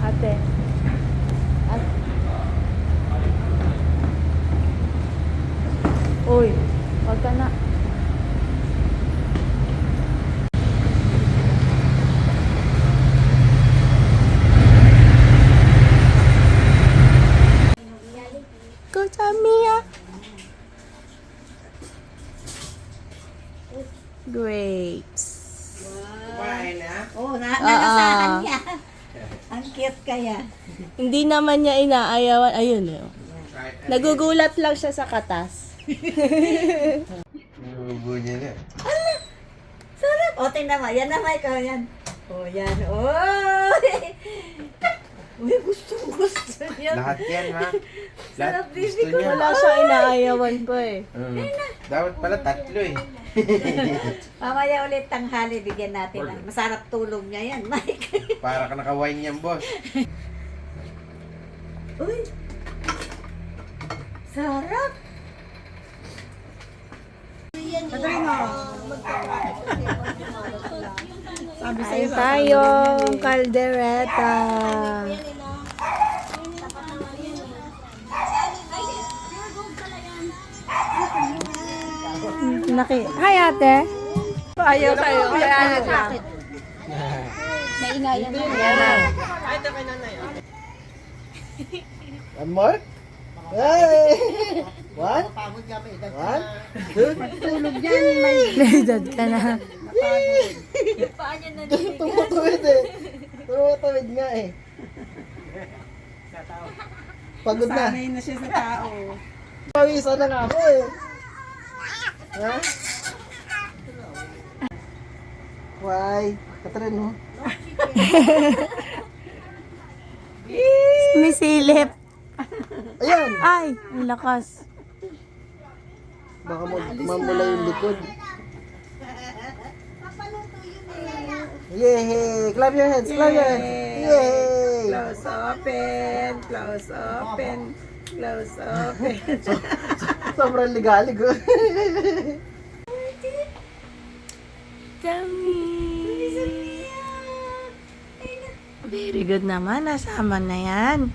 Ate. At... Uy, wag ka na. Go, Tamia. Grapes. Kumain na? Oh, nanasahan niya. Ang cute kaya. Hindi naman niya inaayawan. Ayun eh. Kahit Nagugulat lang siya sa katas. Nubo niya na. Sarap. O, tingnan mo. Yan naman ikaw yan. O, yan. Oh! Uy, gusto niya. Lahat yan, ha? Sarap, Lahat baby gusto ko. niya. Wala siya inaayawan pa eh. Dapat pala tatlo eh. Mamaya ulit tanghali, bigyan natin. Masarap tulog niya yan, Mike. Para ka naka-wine yan, boss. Uy! Sarap! Kain tayong kaldereta. Hi, ate. Ayaw sa'yo. Kaya lang. Naingayan na. One more? Hey! One? One? Two? Tulog yan, Mike. May edad ka na. Tumutuwid eh. Tumutuwid nga eh. Pagod na. Sanay na siya sa tao. Pawisan na nga ako eh. Ha? Why? Katrin mo. Sumisilip. Ayan! Ay, ang lakas. Baka mamula yung likod. Yay! Clap your hands! Clap your hands! Yay! Close open, close open, close open. Sobrang ligalig oh. Dami. Very good naman. Nasama na yan.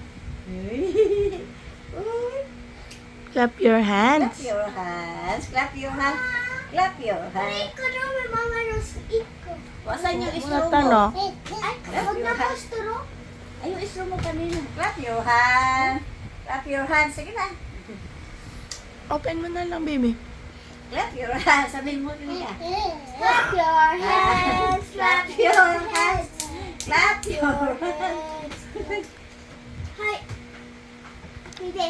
Clap your Clap hands. your hands. Clap your hands. Clap your hands. Wasan yung istro Mata, mo? no? Clap your hands. Ay, yung istro mo kanina. Clap your hands. Clap your hands. Sige na. Open mo na lang, baby. Clap your hands. Sabihin mo rin niya. Clap your hands, Clap your hands. Clap your hands. Hi. Hindi.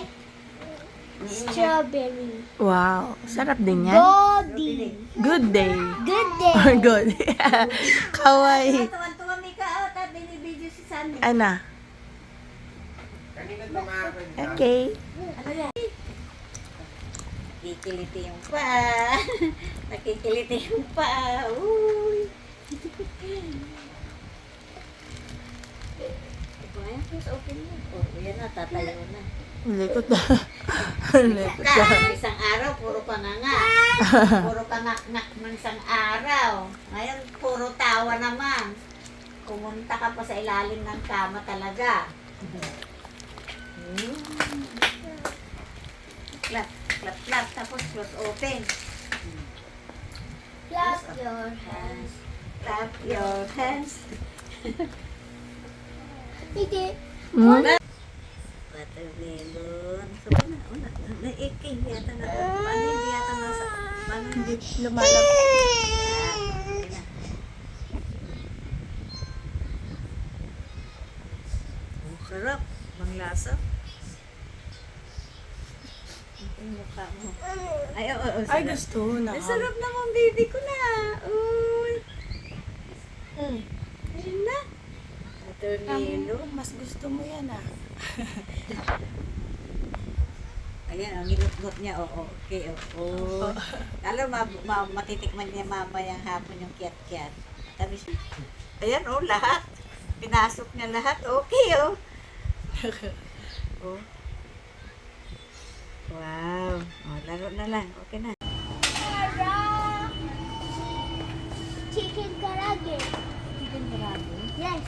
Strawberry. Wow. Sarap din yan. Body. Good day. Good day. Or good. Kawaii. Tuwan-tuwa Mika. At binibidyo si Sunny. Ana. Kanina tumakas. Okay. Ano yan? Nakikiliti yung pa. Nakikiliti yung pa. Uy. Kaya please open mo. Oh, yan na. Tatayo na. Likot na. Likot na. Isang araw, puro panganga. Puro pangaknak ng isang araw. Ngayon, puro tawa naman. Pumunta ka pa sa ilalim ng kama talaga. Clap, clap, clap. Tapos close open. Clap your hands. Clap your hands. Hindi. Hmm? Watermelon. So, una. Naiking yata na. Paano hindi yata nasa... Paano hindi Lumalab. Ang sarap. Ang lasa. Ang mukha mo. Ay, oo, oo. Ay, sarap. gusto na. Ang sarap naman, baby ko na. Uy. Ayun na. Watermelon. Mas gusto mo yan ah. Ayan, ang nilot niya. Oo, okay. Oo. Lalo, matitikman niya mamayang hapon yung kiat-kiat. Sabi siya, ayan, oh, lahat. Pinasok niya lahat. Okay, oh. Oh. Wow. Oh, laro na lang. Okay na. Chicken karaage. Chicken karaage. Yes.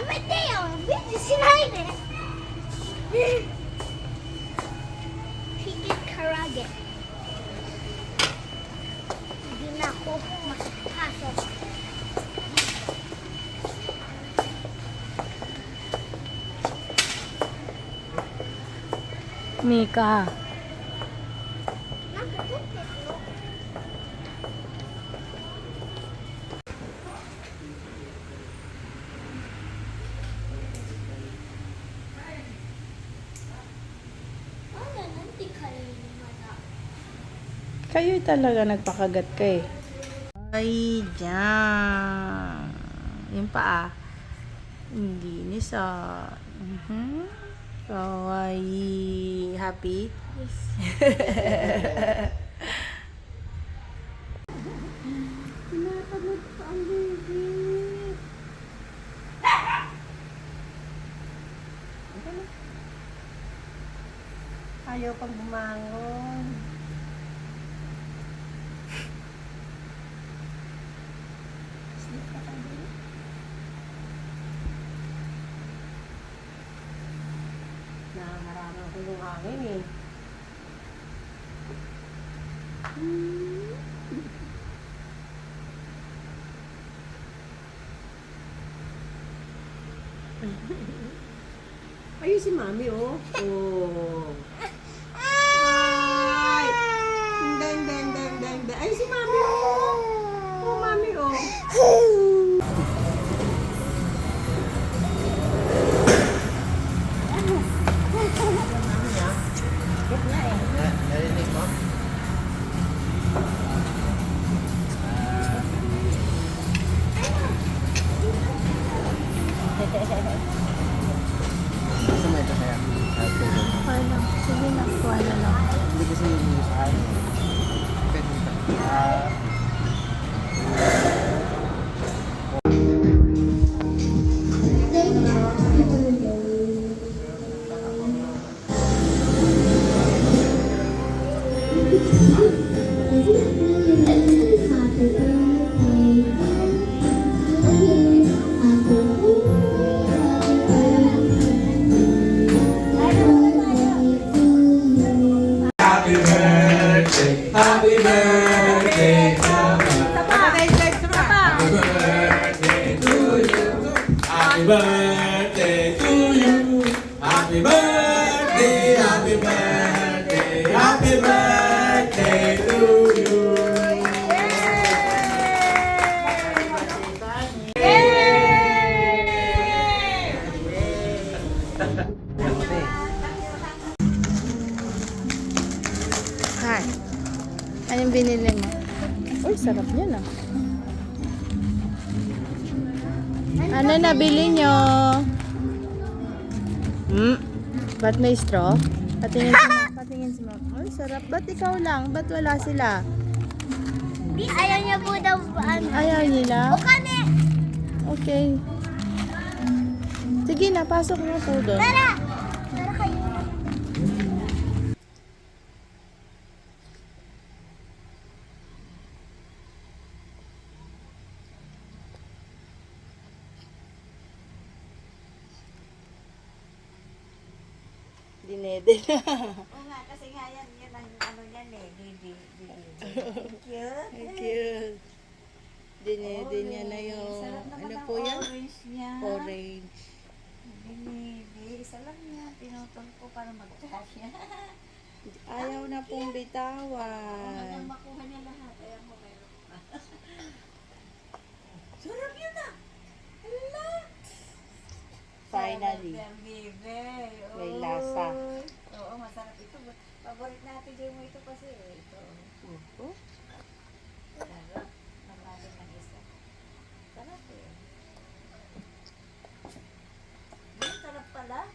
Mateo, sinabi. She did karate. Hindi na ako makapasok. Mika. Kayo talaga nagpakagat ka eh. Ay, dyan. Yung paa. Hindi nisa. Kawaii. Happy? Yes. Pinapagod pa ang baby. Ayaw pang bumangon. Nakakarama ko yung hangin eh. Ayun si Mami oh. Oh. Ay! Hindi. Ay si Mami oh. Oh, Mami oh. Narinig mo? Gusto mo ito kaya? Okay lang. Sige na. Kuha na lang. Hindi kasi ay. Happy birthday to you. Happy birthday, happy birthday, happy birthday to you. Hi. Anong binili mo? Uy, sarap niya na. Ano nabili nyo? Ba't may straw? Patingin si Mom. Patingin si Mom. Uy, sarap. Ba't ikaw lang? Ba't wala sila? Ayaw niya po daw Ayaw nila? O kami! Okay. Sige na, pasok mo po doon. Tara! Tara kayo. Dinede. Oo nga, kasi nga yan ang ano yan eh. Thank you. Thank you. Dinede niya na yung, Sarap naman ano ang po yan? orange niya. Orange. Binili. Isa lang yan. Pinutol ko para magkasya. Ayaw na pong bitawan. Makuha niya lahat. Ayan mo meron pa. Sarap yun ah. Hala. Finally. Bibe. May lasa. Oo, masarap ito. Paborit natin din mo ito kasi. Ito. Oh. Sarap. Mamaling ng isa. Sarap eh. Sarap pala.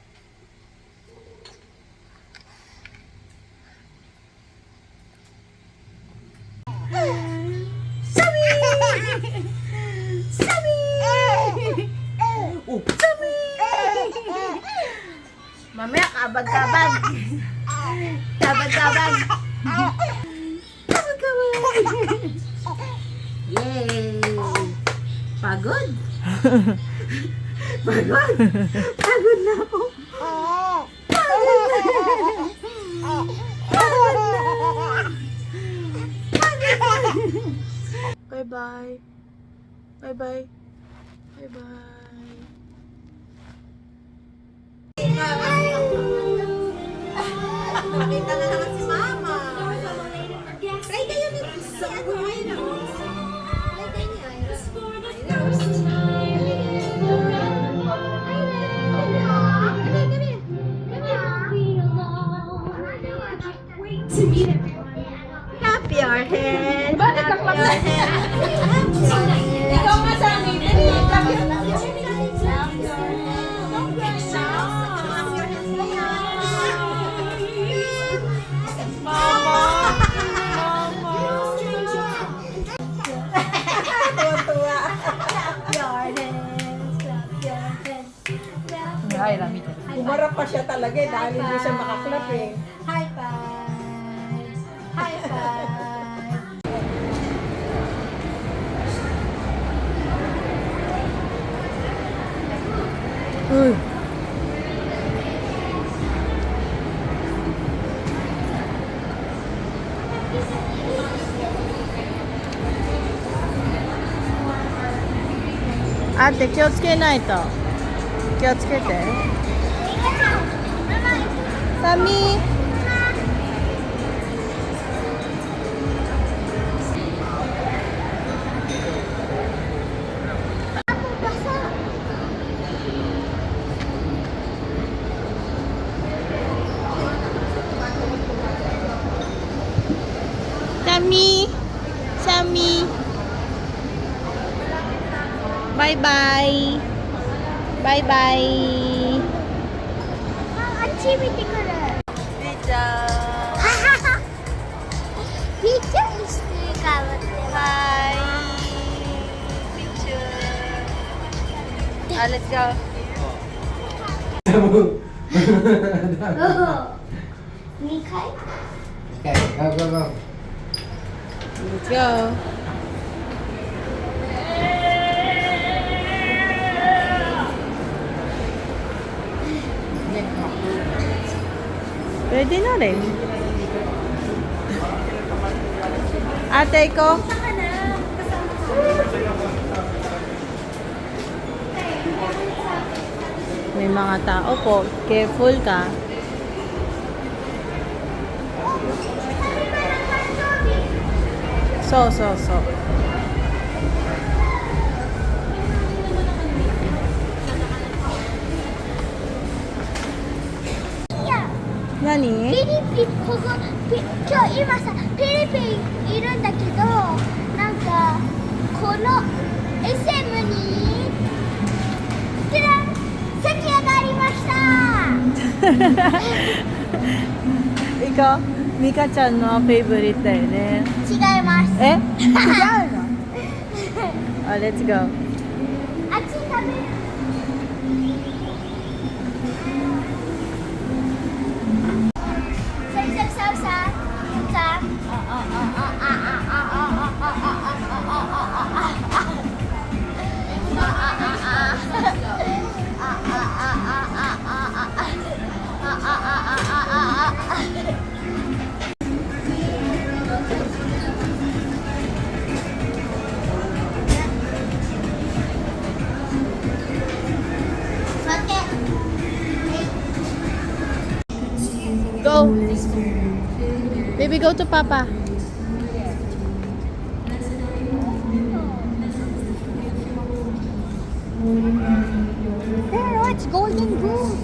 Mamaya, kabag-kabag. Kabag-kabag. Kabag-kabag. Yay! Pagod? Pagod na ako. Bye-bye. Bye-bye. Bye-bye. Nakita na naman si Mama. Try kayo ni sa buhay na. Clap your hands. Clap your hands. Ikaw nga sa amin. Clap your Umarap pa siya talaga eh, dahil hindi siya makaklap eh. High five. High five. Uy. Ate, 気をつけないと。気をつけて。サミー。サミー。サミー。バイバイ。バイバイ。あっち見てくる。ピーちゃん。ピーちゃんしてかぶってます。はい。ピーチュー。Let's go. 2回 Okay, go, go, go. Let's go. Pwede na rin. Ate ko. May mga tao po. Careful ka. So. Nani? ピリピここ今日今さピリピいるんだけどなんかこの SM にてらん席がありました Ikaw, Mikaちゃんのフェイブリットだよね。違いますえ？違うの？あ、レッツゴー。あっち食べるGo. Baby, go to Papa. There, it's golden goose.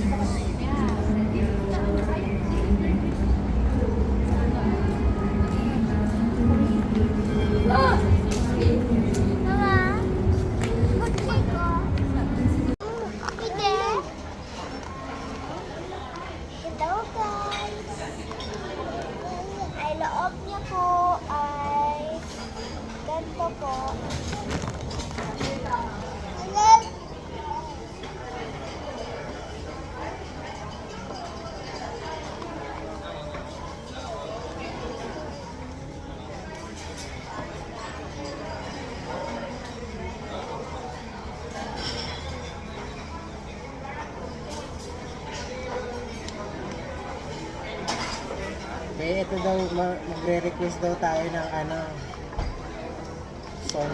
Mama, what take off? Ite. Hello guys. Ay loob niya po ay ganito po. Eh, ito daw, magre-request daw tayo ng song.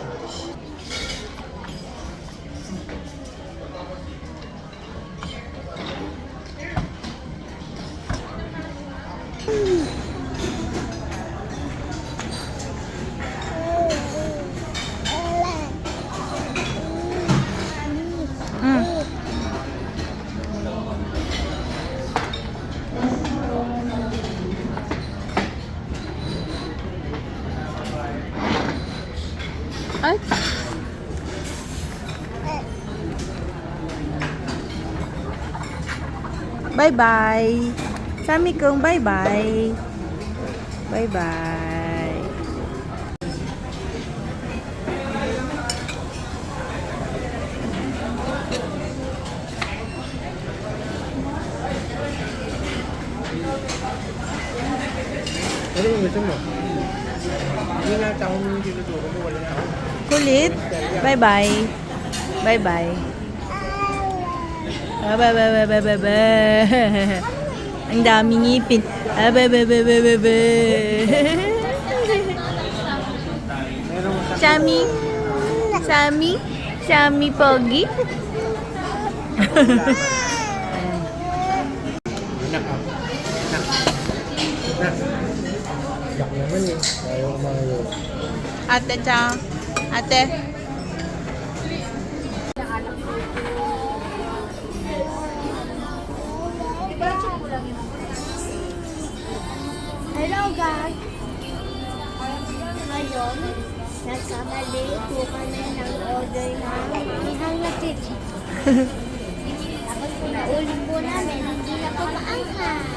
Ay. Bye-bye. Sami kong bye-bye. Bye-bye. Ano mo gusto mo? Hindi na akong tinuturo mo, wala na ako. Kulit. Bye-bye. Bye-bye. Bye-bye. Ang daming ngipin. Bye-bye. Sami. Sami. Sami Pogi. Anak ako. Anak. Yak naman eh. Ayaw kumayo. Ate Chang. Ate. Hello guys! Ngayon, nagkamali po kami ng order ng ihang na chichi. Tapos kung naulit po namin, hindi na po maangkat.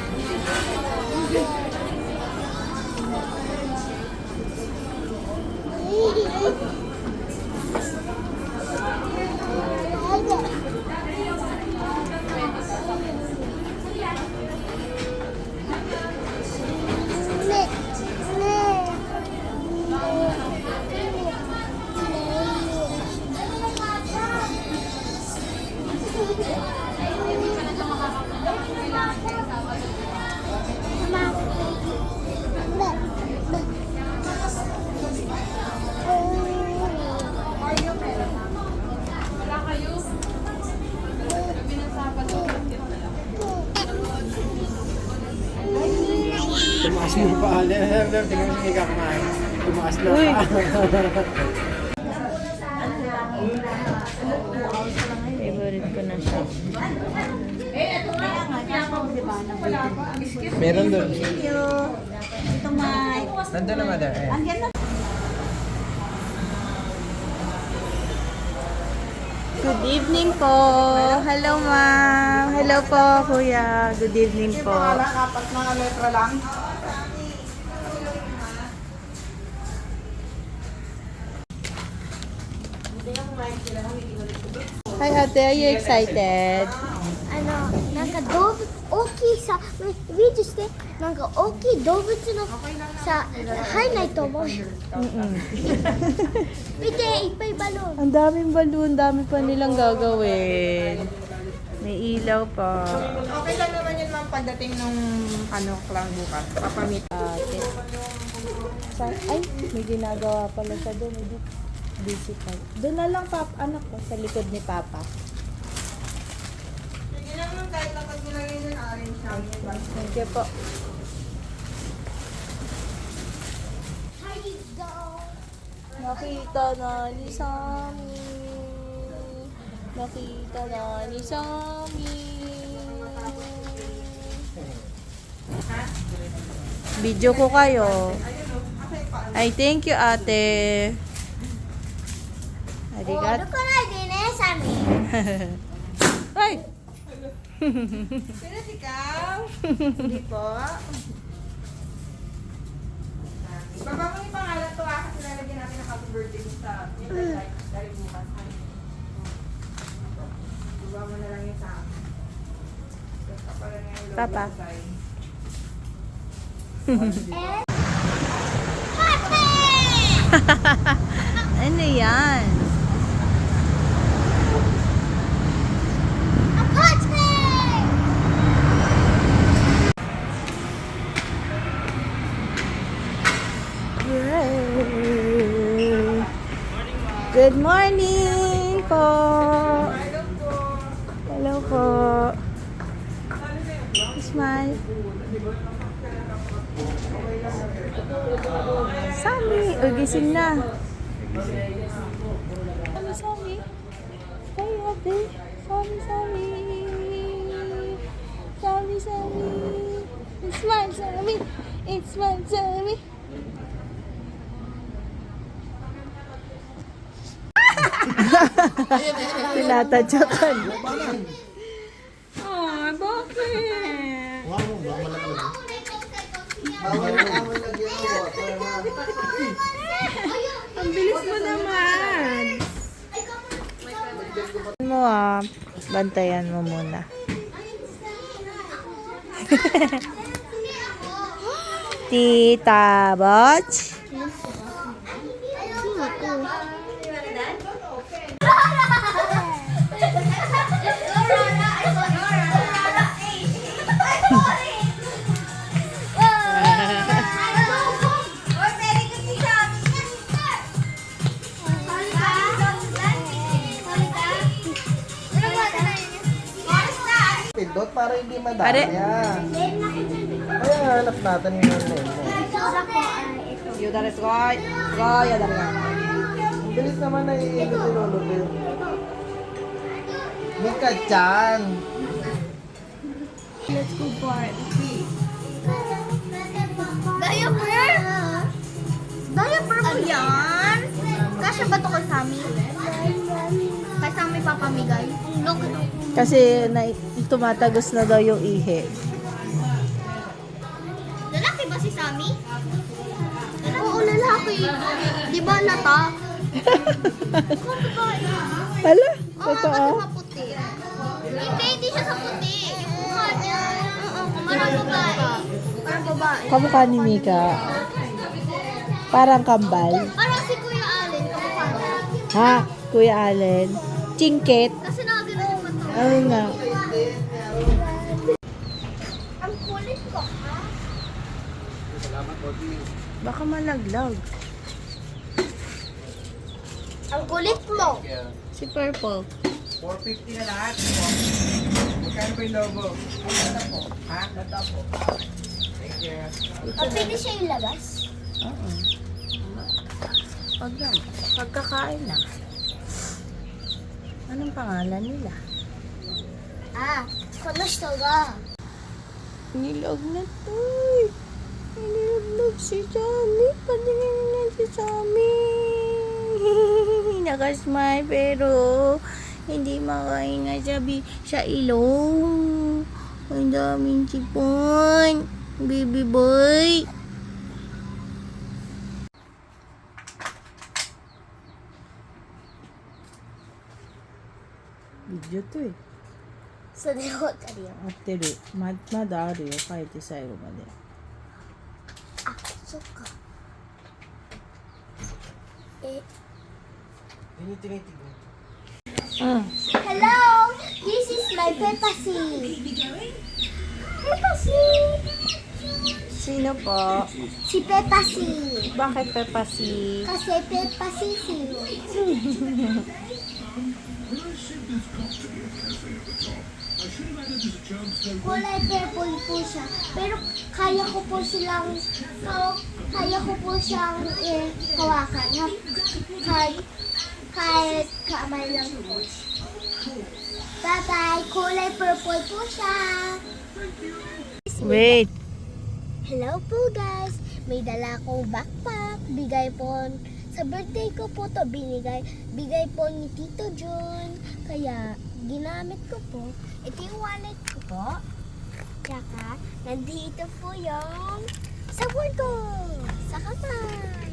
Tumaas mo pa. Tingnan mo siya kumain. Tumaas na Uy. pa. Favorite ko na siya. Meron doon. Ito may... Nandun na, mother. Eh. Andyan na. Good evening po. Hello, ma'am. Hello po, kuya. Good evening po. Apat na letra lang. Hi, ate. Are you excited? Okay sa, videoして、なんか大きい動物のさ、入んないと思うよ。見て、いっぱいバローン。 Ang daming balloon. Dami pa nilang gagawin. May ilaw pa. Okay lang naman yun ma'am pagdating nung clown bukas. Papamit. Ate. Ay, may ginagawa pala siya doon. May busy pa. Doon na lang, anak ko, sa likod ni Papa. Sige lang ma'am, kahit na pag nilagay dyan, arrange namin yung bus. Thank you po. Nakita na ni Sammy. Nakita na ni Sammy. Video ko kayo. Ay, thank you, ate. ありがとう。歩かないでね、サミー。 Ay! Sino ikaw? Hindi po. Ibaba mo yung pangalan to kasi lalagyan natin ng happy birthday mo sa dahil bukas. Ibaba mo na lang yung sa akin. Papa. Ano yan? Smile. Sammy! Uy, gising na. Sammy. Hey, ate. Sammy. It's smile, Sammy. It's smile, Sammy. Tinatadyakan. Ay, bakit? Ang bilis mo naman. Mo bantayan mo muna. Tita Botch. Pindot para hindi Are. madaya. Kaya hanap natin yung name mo. Ang bilis naman na iinit si Lolo Bill. Mika-chan. Let's go bar. Diaper? Diaper mo yan? Kasya ba ito kay Sammy? Kay Sammy papamigay? Look. Kasi tumatagos na daw yung ihi. Lalaki ba si Sammy? Oo, lalaki. Di ba lata? Kung babae. Hala, Oo, totoo. kasi maputi. Hindi siya sa puti. Yung mukha niya. Oo, parang babae. Parang babae. Kamukha ni Mika. Parang kambal. Parang si Kuya Allen, kamukha niya. Ha? Kuya Allen. Chingkit. Kasi nakagano'n naman to. Oo nga. Ang kulit ko, ha? Baka malaglag. Ang kulit mo. Si Purple. 450 na lahat. Magkano pa yung logo? Ganda po. Ha? Ganda po. Thank you. Pwede siya ilabas. Oo. Pagkakain na. Anong pangalan nila? Kamusta ka? Nilog na to. Nilog si Sammy. Patingin na si Sammy. Nakasmile pero hindi makahinga sa ilong. Ang daming sipon. Baby boy. Video to eh. それわかるよ。合ってる。まだあるよ。書いて最後まで。あ、そっか。え、 Tinitingin. Hello! This is my Peppa Pig. Peppa Pig! Sino po? Si Peppa Pig. Bakit Peppa si? Kasi Peppa Pig. Kulay purple po siya. Pero kaya ko po siyang hawakan. Kahit kamay lang po. Bye-bye! Kulay purple po siya. Wait. Hello po guys! May dala akong backpack. Bigay po sa birthday ko po to bigay po ni Tito John. Kaya ginamit ko po. Ito yung wallet ko po. Tsaka nandito po yung sabon ko sa kamay.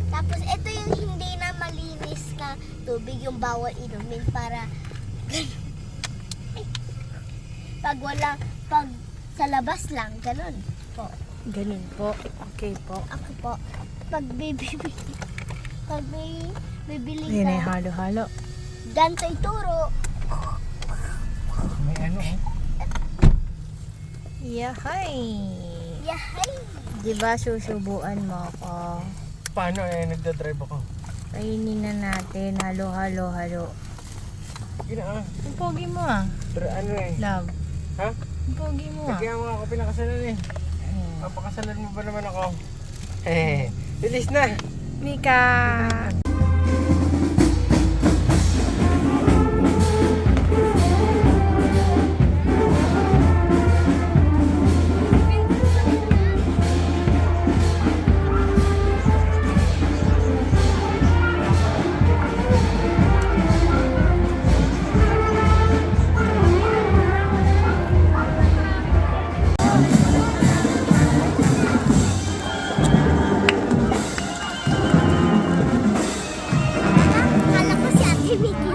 Tapos ito yung hindi na malinis na tubig yung bawal inumin para pag sa labas lang, ganun po. Ganun po. Okay po. Ako po, pag may bibili Ayun ay ka, halo-halo. ganito ituro. May ano eh. Yahay! Yahay! Diba susubuan mo ako? Paano nagdadrive ako? Kainin na natin. Halo-halo-halo. Gina Ang pogi mo ah. Ano eh. Love. Ha? Ang pogi mo ah. Kaya mo ako pinakasalan eh. Papakasalan mo ba naman ako? Bilis na! Mika! Akala ko si Ate Vicky.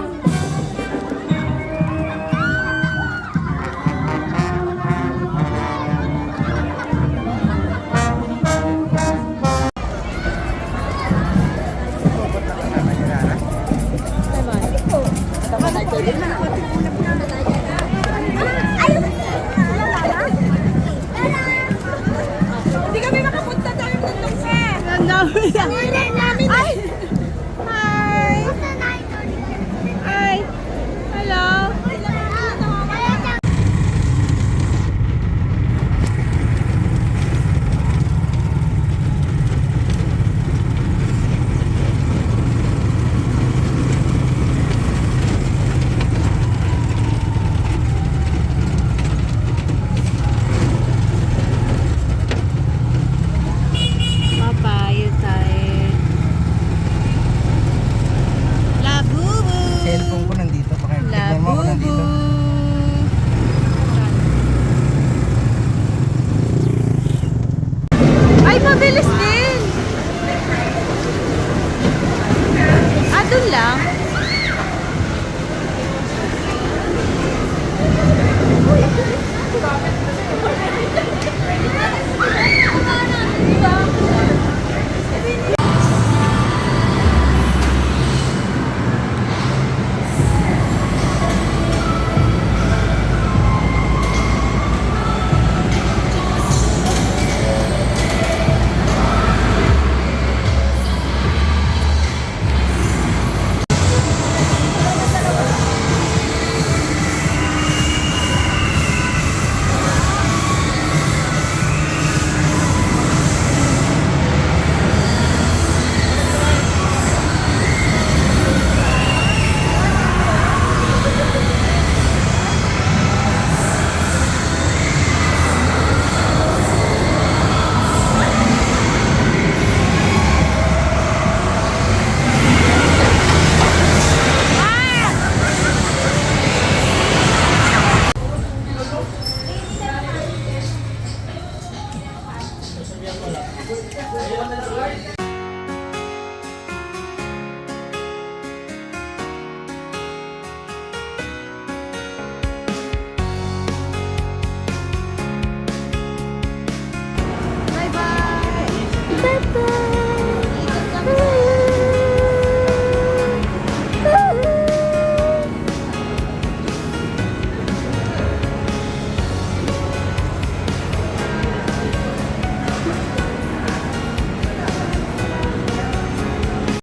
Hindi kami makapunta tayo ng sir. Ang dami.